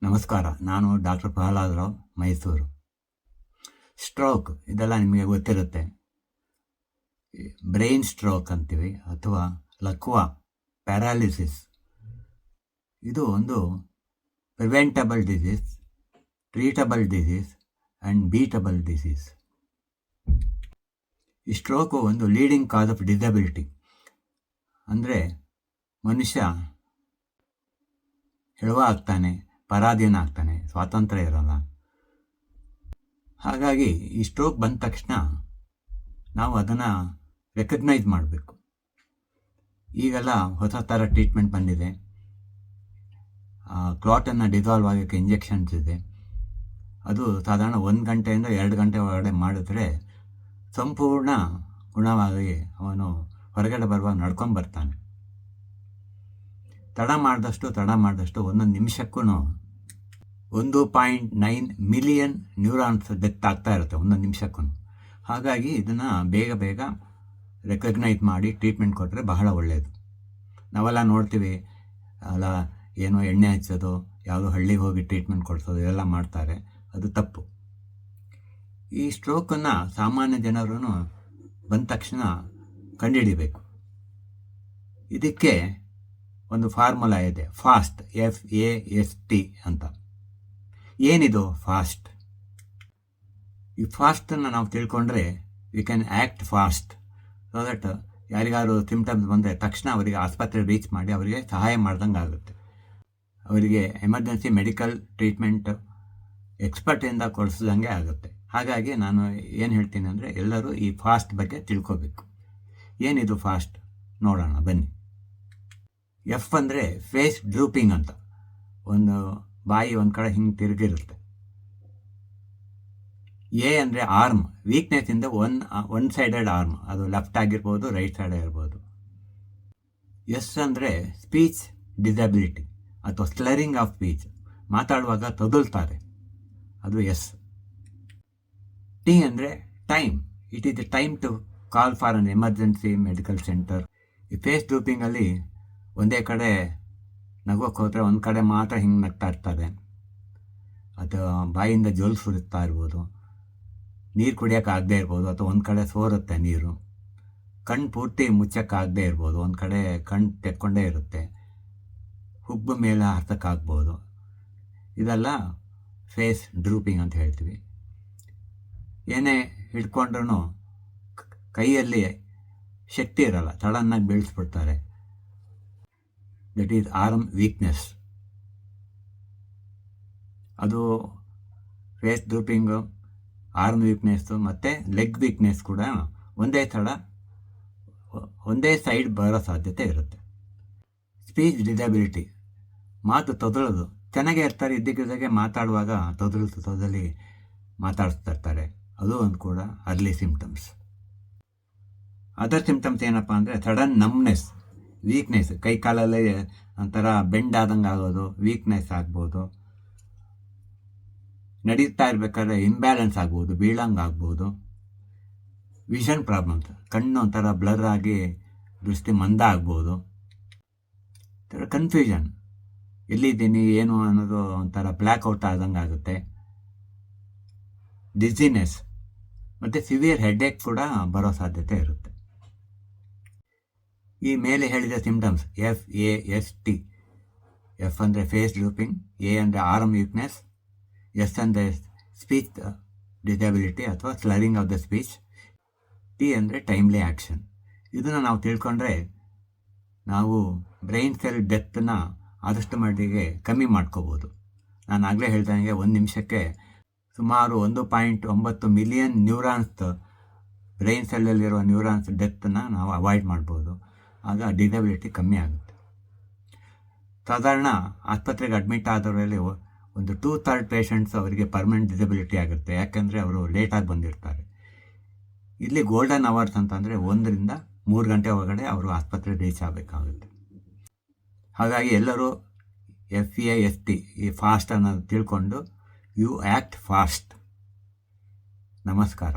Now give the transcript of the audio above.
ನಮಸ್ಕಾರ. ನಾನು doctor Prahlad Rao, Mysuru. Stroke ಇದೆಲ್ಲ ನಿಮಗೆ ಗೊತ್ತಿರುತ್ತೆ. ಬ್ರೈನ್ ಸ್ಟ್ರೋಕ್ ಅಂತೀವಿ ಅಥವಾ ಲಕ್ವಾ ಪ್ಯಾರಾಲಿಸಿಸ್. ಇದು ಒಂದು preventable disease, treatable disease and beatable disease. ಈ ಸ್ಟ್ರೋಕು ಒಂದು ಲೀಡಿಂಗ್ ಕಾಸ್ ಆಫ್ ಡಿಸಬಿಲಿಟಿ. ಅಂದರೆ ಮನುಷ್ಯ ಹೆಳುವ ಆಗ್ತಾನೆ, ಪರಾಧೀನ ಆಗ್ತಾನೆ, ಸ್ವಾತಂತ್ರ್ಯ ಇರೋಲ್ಲ. ಹಾಗಾಗಿ ಈ ಸ್ಟ್ರೋಕ್ ಬಂದ ತಕ್ಷಣ ನಾವು ಅದನ್ನು ರೆಕಗ್ನೈಸ್ ಮಾಡಬೇಕು. ಈಗೆಲ್ಲ ಹೊಸ ಥರ ಟ್ರೀಟ್ಮೆಂಟ್ ಬಂದಿದೆ. ಕ್ಲಾಟನ್ನು ಡಿಸಾಲ್ವ್ ಆಗೋಕ್ಕೆ ಇಂಜೆಕ್ಷನ್ಸ್ ಇದೆ. ಅದು ಸಾಧಾರಣ 1 ಗಂಟೆಯಿಂದ 2 ಗಂಟೆ ಒಳಗಡೆ ಮಾಡಿದ್ರೆ ಸಂಪೂರ್ಣ ಗುಣವಾಗಿ ಅವನು ಹೊರಗಡೆ ಬರುವಾಗ ನಡ್ಕೊಂಡು ಬರ್ತಾನೆ. ತಡ ಮಾಡಿದಷ್ಟು ಒಂದೊಂದು ನಿಮಿಷಕ್ಕೂ 1.9 ಮಿಲಿಯನ್ ನ್ಯೂರಾನ್ಸ್ ಡೆತ್ ಆಗ್ತಾ ಇರುತ್ತೆ ಒಂದೊಂದು ನಿಮಿಷಕ್ಕೂ. ಹಾಗಾಗಿ ಇದನ್ನು ಬೇಗ ರೆಕಗ್ನೈಸ್ ಮಾಡಿ ಟ್ರೀಟ್ಮೆಂಟ್ ಕೊಟ್ಟರೆ ಬಹಳ ಒಳ್ಳೆಯದು. ನಾವೆಲ್ಲ ನೋಡ್ತೀವಿ, ಅಲ್ಲ ಏನೋ ಎಣ್ಣೆ ಹಚ್ಚೋದು, ಯಾವುದೋ ಹಳ್ಳಿಗೆ ಹೋಗಿ ಟ್ರೀಟ್ಮೆಂಟ್ ಕೊಡಿಸೋದು, ಇದೆಲ್ಲ ಮಾಡ್ತಾರೆ. ಅದು ತಪ್ಪು. ಈ ಸ್ಟ್ರೋಕನ್ನು ಸಾಮಾನ್ಯ ಜನರೂ ಬಂದ ತಕ್ಷಣ ಕಂಡುಹಿಡಿಬೇಕು. ಇದಕ್ಕೆ ಒಂದು ಫಾರ್ಮುಲಾ ಇದೆ, ಫಾಸ್ಟ್, FAST ಅಂತ. ಏನಿದು ಫಾಸ್ಟ್? ಈ ಫಾಸ್ಟನ್ನು ನಾವು ತಿಳ್ಕೊಂಡ್ರೆ we can act fast. So that ಯಾರಿಗಾರು ಸಿಮ್ಟಮ್ಸ್ ಬಂದರೆ ತಕ್ಷಣ ಅವರಿಗೆ ಆಸ್ಪತ್ರೆ ರೀಚ್ ಮಾಡಿ ಅವರಿಗೆ ಸಹಾಯ ಮಾಡ್ದಂಗೆ ಆಗುತ್ತೆ. ಅವರಿಗೆ ಎಮರ್ಜೆನ್ಸಿ ಮೆಡಿಕಲ್ ಟ್ರೀಟ್ಮೆಂಟ್ ಎಕ್ಸ್ಪರ್ಟಿಂದ ಕೊಡಿಸ್ದಂಗೆ ಆಗುತ್ತೆ. ಹಾಗಾಗಿ ನಾನು ಏನು ಹೇಳ್ತೀನಿ ಅಂದರೆ ಎಲ್ಲರೂ ಈ ಫಾಸ್ಟ್ ಬಗ್ಗೆ ತಿಳ್ಕೋಬೇಕು. ಏನಿದು ಫಾಸ್ಟ್ ನೋಡೋಣ ಬನ್ನಿ. ಎಫ್ ಅಂದರೆ ಫೇಸ್ ಡ್ರೂಪಿಂಗ್ ಅಂತ. ಒಂದು ಬಾಯಿ ಒಂದು ಕಡೆ ಹಿಂಗೆ ತಿರುಗಿರುತ್ತೆ. ಎ ಅಂದರೆ ಆರ್ಮ್, ವೀಕ್ನೆಸ್ಸಿಂದ ಒನ್ ಸೈಡೆಡ್ ಆರ್ಮ್, ಅದು ಲೆಫ್ಟ್ ಆಗಿರ್ಬೋದು, ರೈಟ್ ಸೈಡ್ ಇರ್ಬೋದು. ಎಸ್ ಅಂದರೆ ಸ್ಪೀಚ್ ಡಿಸಬಿಲಿಟಿ ಅಥವಾ ಸ್ಲರಿಂಗ್ ಆಫ್ ಸ್ಪೀಚ್, ಮಾತಾಡುವಾಗ ತೊದಲ್ತಾರೆ, ಅದು ಎಸ್. ಟಿ ಅಂದರೆ time, it is the time to call for an emergency medical centre. ಈ ಫೇಸ್ ಡ್ರೂಪಿಂಗಲ್ಲಿ ಒಂದೇ ಕಡೆ ನಗೋಕ್ಕೆ ಹೋದರೆ ಒಂದು ಕಡೆ ಮಾತ್ರ ಹಿಂಗೆ ನಗ್ತಾ ಇರ್ತಾರೆ, ಅಥವಾ ಬಾಯಿಂದ ಜೋಲ್ ಸುರಿಸ್ತಾ ಇರ್ಬೋದು, ನೀರು ಕುಡಿಯೋಕ್ಕಾಗದೇ ಇರ್ಬೋದು, ಅಥವಾ ಒಂದು ಕಡೆ ಸೋರುತ್ತೆ ನೀರು, ಕಣ್ಣು ಪೂರ್ತಿ ಮುಚ್ಚೋಕ್ಕಾಗದೇ ಇರ್ಬೋದು, ಒಂದು ಕಡೆ ಕಣ್ಣು ತೆಕ್ಕೊಂಡೇ ಇರುತ್ತೆ, ಹುಬ್ಬು ಮೇಲೆ ಹತ್ತಕ್ಕಾಗ್ಬೋದು. ಇದೆಲ್ಲ ಫೇಸ್ ಡ್ರೂಪಿಂಗ್ ಅಂತ ಹೇಳ್ತೀವಿ. ಏನೇ ಹಿಡ್ಕೊಂಡ್ರೂ ಕೈಯಲ್ಲಿ ಶಕ್ತಿ ಇರಲ್ಲ, ಸಡನ್ನಾಗಿ ಬೀಳಿಸ್ಬಿಡ್ತಾರೆ. That is arm weakness. ಅದು ಫೇಸ್ ಡ್ರೂಪಿಂಗು, ಆರ್ಮ್ ವೀಕ್ನೆಸ್ಸು ಮತ್ತು ಲೆಗ್ ವೀಕ್ನೆಸ್ ಕೂಡ ಒಂದೇ ಸೈಡ್ ಬರೋ ಸಾಧ್ಯತೆ ಇರುತ್ತೆ. ಸ್ಪೀಚ್ ಡಿಸಬಿಲಿಟಿ, ಮಾತು ತೊದಲೋದು, ಚೆನ್ನಾಗೇ ಇರ್ತಾರೆ, ಇದ್ದಕ್ಕಿದ್ದಾಗೆ ಮಾತಾಡುವಾಗ ತೊದಲಿ ಮಾತಾಡಿಸ್ತಾ ಇರ್ತಾರೆ. ಅದು ಒಂದು ಕೂಡ ಅರ್ಲಿ ಸಿಮ್ಟಮ್ಸ್. ಅದರ್ ಸಿಮ್ಟಮ್ಸ್ ಏನಪ್ಪ ಅಂದರೆ ಸಡನ್ ನಮ್ನೆಸ್, ವೀಕ್ನೆಸ್, ಕೈ ಕಾಲಲ್ಲಿ ಒಂಥರ ಬೆಂಡ್ ಆದಂಗೆ ಆಗೋದು, ವೀಕ್ನೆಸ್ ಆಗ್ಬೋದು. ನಡೀತಾ ಇರಬೇಕಾದ್ರೆ ಇಂಬ್ಯಾಲೆನ್ಸ್ ಆಗ್ಬೋದು, ಬೀಳಂಗೆ ಆಗ್ಬೋದು. ವಿಷನ್ ಪ್ರಾಬ್ಲಮ್ಸ್, ಕಣ್ಣು ಒಂಥರ ಬ್ಲರ್ ಆಗಿ ದೃಷ್ಟಿ ಮಂದ ಆಗ್ಬೋದು. ಒಂಥರ ಕನ್ಫ್ಯೂಷನ್, ಎಲ್ಲಿದ್ದೀನಿ ಏನು ಅನ್ನೋದು ಒಂಥರ ಬ್ಲ್ಯಾಕ್ಔಟ್ ಆದಂಗೆ ಆಗುತ್ತೆ. ಡಿಸಿನೆಸ್ ಮತ್ತು ಸಿವಿಯರ್ ಹೆಡ್ಏಕ್ ಕೂಡ ಬರೋ ಸಾಧ್ಯತೆ ಇರುತ್ತೆ. ಈ ಮೇಲೆ ಹೇಳಿದ ಸಿಮ್ಟಮ್ಸ್ FAST. ಎಫ್ ಅಂದರೆ ಫೇಸ್ ಡ್ರೂಪಿಂಗ್, ಎ ಅಂದರೆ ಆರ್ಮ್ ವೀಕ್ನೆಸ್, ಎಸ್ ಅಂದರೆ ಸ್ಪೀಚ್ ಡಿಸಬಿಲಿಟಿ ಅಥವಾ slurring of the speech, T ಅಂದರೆ ಟೈಮ್ಲಿ ಆ್ಯಕ್ಷನ್. ಇದನ್ನು ನಾವು ತಿಳ್ಕೊಂಡ್ರೆ ನಾವು ಬ್ರೈನ್ ಸೆಲ್ ಡೆತ್ತನ್ನು ಆದಷ್ಟು ಮಟ್ಟಿಗೆ ಕಮ್ಮಿ ಮಾಡ್ಕೋಬೋದು. ನಾನು ಆಗಲೇ ಹೇಳ್ದಂಗೆ 1 ನಿಮಿಷಕ್ಕೆ ಸುಮಾರು 1.9 ಮಿಲಿಯನ್ ನ್ಯೂರಾನ್ಸ್, ಬ್ರೈನ್ ಸೆಲ್ಲಲ್ಲಿರೋ ನ್ಯೂರಾನ್ಸ್ ಡೆತ್ತನ್ನು ನಾವು ಅವಾಯ್ಡ್ ಮಾಡ್ಬೋದು. ಆಗ ಡಿಸಬಿಲಿಟಿ ಕಮ್ಮಿ ಆಗುತ್ತೆ. ಸಾಧಾರಣ ಆಸ್ಪತ್ರೆಗೆ ಅಡ್ಮಿಟ್ ಆದವರಲ್ಲಿ ಒಂದು 2/3 ಪೇಷಂಟ್ಸ್ ಅವರಿಗೆ ಪರ್ಮನೆಂಟ್ ಡಿಸಬಿಲಿಟಿ ಆಗುತ್ತೆ. ಯಾಕೆಂದರೆ ಅವರು ಲೇಟಾಗಿ ಬಂದಿರ್ತಾರೆ. ಇಲ್ಲಿ ಗೋಲ್ಡನ್ ಅವರ್ಸ್ ಅಂತಂದರೆ 1 ರಿಂದ 3 ಗಂಟೆ ಒಳಗಡೆ ಅವರು ಆಸ್ಪತ್ರೆ ರೀಚ್ ಆಗಬೇಕಾಗುತ್ತೆ. ಹಾಗಾಗಿ ಎಲ್ಲರೂ FAST, ಈ ಫಾಸ್ಟ್ ಅನ್ನೋದು ತಿಳ್ಕೊಂಡು ಯು ಆ್ಯಕ್ಟ್ ಫಾಸ್ಟ್. ನಮಸ್ಕಾರ.